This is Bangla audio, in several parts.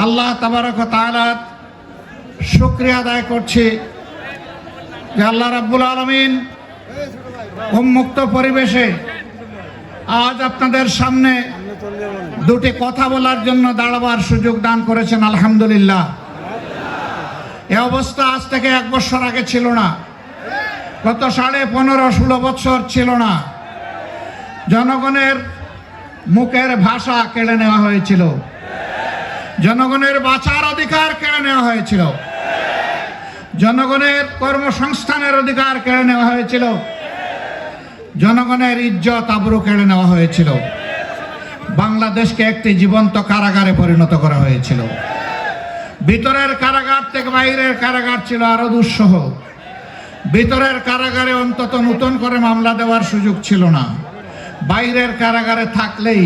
আল্লাহ তাবারক ওয়া তাআলার শুকরিয়া আদায় করছি যে আল্লাহ রাব্বুল আলামিন উন্মুক্ত পরিবেশে আজ আপনাদের সামনে দুটি কথা বলার জন্য দাঁড়াবার সুযোগ দান করেছেন। আলহামদুলিল্লাহ। এ অবস্থা আজ থেকে 1 বছর আগে ছিল না, গত 15.5-16 বছর ছিল না। জনগণের মুখের ভাষা কেড়ে নেওয়া হয়েছিল, জনগণের বাঁচার অধিকার কেড়ে নেওয়া হয়েছিল, জনগণের কর্মসংস্থানের অধিকার কেড়ে নেওয়া হয়েছিল, জনগণের ইজ্জত আবরু কেড়ে নেওয়া হয়েছিল। বাংলাদেশকে একটি জীবন্ত কারাগারে পরিণত করা হয়েছিল। ভিতরের কারাগার থেকে বাইরের কারাগার ছিল আরো দুঃসহ। ভিতরের কারাগারে অন্তত নতুন করে মামলা দেওয়ার সুযোগ ছিল না। বাইরের কারাগারে থাকলেই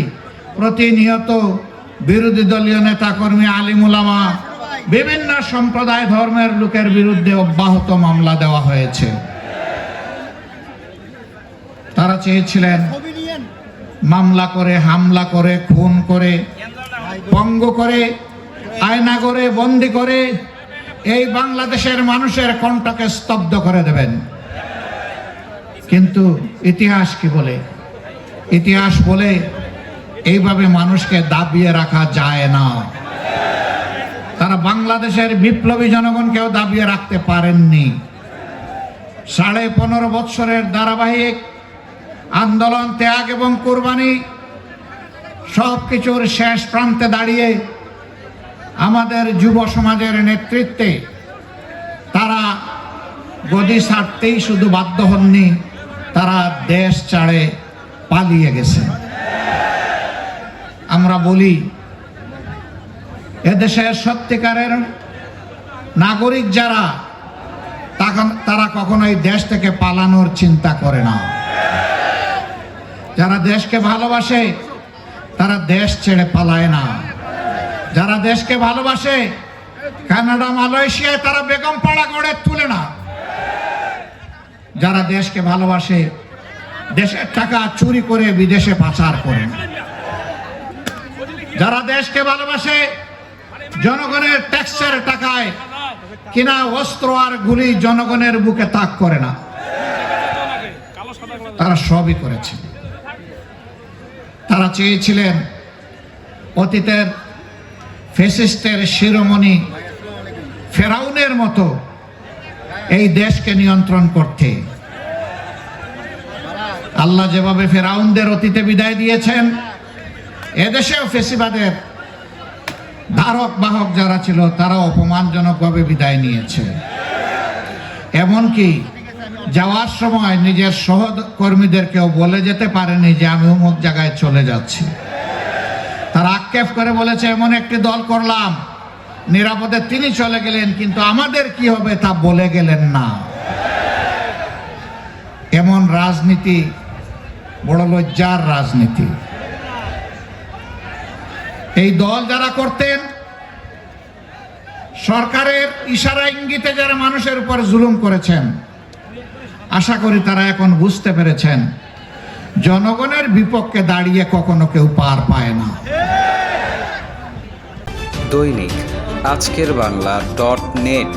প্রতিনিয়ত বিরোধী দলীয় নেতা কর্মী, আলিম উলামা, বিভিন্ন সম্প্রদায় ধর্মের লোকের বিরুদ্ধে অব্যাহত মামলা দেওয়া হয়েছে। তারা চেয়েছিলেন মামলা করে, হামলা করে, খুন করে, পঙ্গু করে, আয়না করে, বন্দি করে এই বাংলাদেশের মানুষের কণ্ঠকে স্তব্ধ করে দেবেন। কিন্তু ইতিহাস কি বলে? ইতিহাস বলে এইভাবে মানুষকে দাবিয়ে রাখা যায় না। তারা বাংলাদেশের বিপ্লবী জনগণকেও দাবিয়ে রাখতে পারেননি। 15.5 বছরের ধারাবাহিক আন্দোলন, ত্যাগ এবং কুরবানি সবকিছুর শেষ প্রান্তে দাঁড়িয়ে আমাদের যুব সমাজের নেতৃত্বে তারা গদি ছাড়তেই শুধু বাধ্য হননি, তারা দেশ ছাড়ে পালিয়ে গেছে। আমরা বলি এদেশের সত্যিকারের নাগরিক যারা, তারা কখনোই দেশ থেকে পালানোর চিন্তা করে না। যারা দেশকে ভালোবাসে তারা দেশ ছেড়ে পালায় না। যারা দেশকে ভালোবাসে কানাডা, মালয়েশিয়ায় তারা বেগম পাড়া গড়ে তুলে না। যারা দেশকে ভালোবাসে দেশের টাকা চুরি করে বিদেশে পাচার করে না। যারা দেশকে ভালোবাসে জনগণের ট্যাক্সের টাকায় কিনা অস্ত্র আর গুলি জনগণের বুকে তাক করে না। তারা সবই করেছে। তারা চেয়েছিলেন অতীতের ফ্যাসিস্টের শিরোমণি ফেরাউনের মতো এই দেশকে নিয়ন্ত্রণ করতে। আল্লাহ যেভাবে ফেরাউনদের অতীতে বিদায় দিয়েছেন, এদেশেও ফ্যাসিবাদের ধারক বাহক যারা ছিল তারা অপমানজনকভাবে বিদায় নিয়েছে। এমনকি যাওয়ার সময় নিজের সহকর্মীদেরকেও বলে যেতে পারেনি যে আমি অমুক জায়গায় চলে যাচ্ছি। তারা আক্ষেপ করে বলেছে এমন একটি দল করলাম, নিরাপদে তিনি চলে গেলেন, কিন্তু আমাদের কি হবে তা বলে গেলেন না। এমন রাজনীতি বড় লজ্জার রাজনীতি। এই দল যারা করতেন, সরকারের ইশারা ইঙ্গিতে যারা মানুষের উপর জুলুম করেছেন, আশা করি তারা এখন বুঝতে পেরেছেন জনগণের বিপক্ষে দাঁড়িয়ে কখনো কেউ পার পায় না। দৈনিক আজকের বাংলা .net